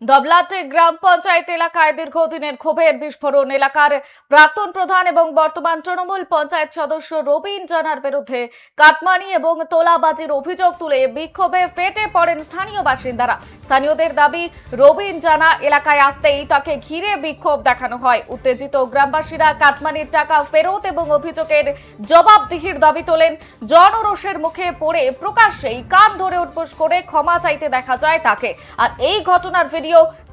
দবলাটে গ্রাম পঞ্চায়েত এলাকায় দীর্ঘদিনের ক্ষোভের বিস্ফোরণ। এলাকার প্রাক্তন প্রধান এবং বর্তমান তৃণমূল পঞ্চায়েত সদস্য রবিন জানার বিরুদ্ধে কাটমানি এবং তোলাবাজির অভিযোগ তুলে বিক্ষোভে ফেটে পড়েন স্থানীয় বাসিন্দারা। স্থানীয়দের দাবি, রবিন জানা এলাকায় আসতেই তাকে ঘিরে বিক্ষোভ দেখানো হয়। উত্তেজিত গ্রামবাসীরা কাটমানির টাকা ফেরত এবং অভিযোগের জবাবদিহির দাবি তোলেন। জনরোষের মুখে পড়ে প্রকাশ্যেই কান ধরে উঠবোস করে ক্ষমা চাইতে দেখা যায় তাকে। আর এই ঘটনার ভিডিও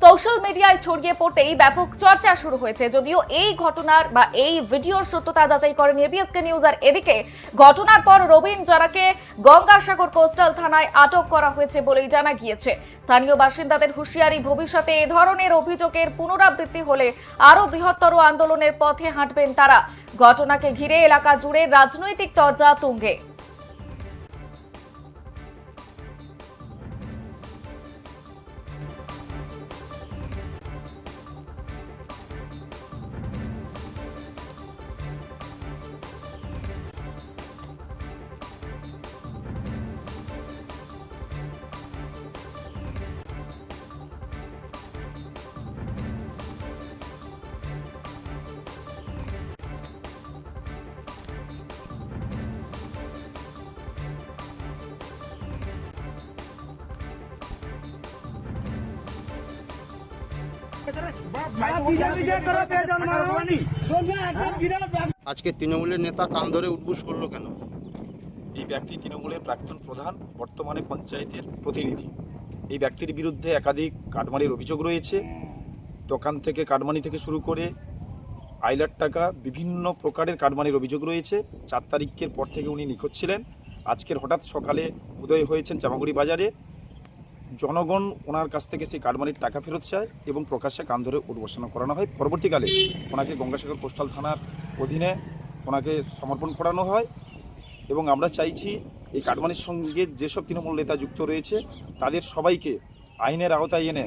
সোশ্যাল মিডিয়ায় ছড়িয়ে পড়তেই ব্যাপক চর্চা শুরু হয়েছে। যদিও এই ঘটনার বা এই ভিডিওর সত্যতা যাচাই করেন এবিএসকে নিউজ। আর এদিকে ঘটনার পর রবিন জানাকে গঙ্গাসাগর কোস্টাল থানায় আটক করা হয়েছে বলেই জানা গিয়েছে। স্থানীয় বাসিন্দাদের হুঁশিয়ারি, ভবিষ্যতে এ ধরনের অভিযোগের পুনরাবৃত্তি হলে আরো বৃহত্তর আন্দোলনের পথে হাঁটবেন তারা। ঘটনাকে ঘিরে এলাকা জুড়ে রাজনৈতিক তরজা তুঙ্গে। আজকে তৃণমূলের নেতা কান ধরে উঠবোস করলো কেন? এই ব্যক্তি তৃণমূলের প্রাক্তন প্রধান, বর্তমানে পঞ্চায়েতের প্রতিনিধি। এই ব্যক্তির বিরুদ্ধে একাধিক কাটমানির অভিযোগ রয়েছে। দোকান থেকে কাটমানি থেকে শুরু করে আইলার টাকা, বিভিন্ন প্রকারের কাটমানির অভিযোগ রয়েছে। 4 তারিখের পর থেকে উনি নিখোঁজ ছিলেন। আজকের হঠাৎ সকালে উদয় হয়েছেন জামাগুড়ি বাজারে। জনগণ ওনার কাছ থেকে সেই কাটমানির টাকা ফেরত চায় এবং প্রকাশ্যে কান ধরে উদ্বোসনা করানো হয়। পরবর্তীকালে ওনাকে গঙ্গাসাগর কোস্টাল থানার অধীনে ওনাকে সমর্পণ করানো হয় এবং আমরা চাইছি এই কাটমানির সঙ্গে যেসব তৃণমূল নেতা যুক্ত রয়েছে তাদের সবাইকে আইনের আওতায় এনে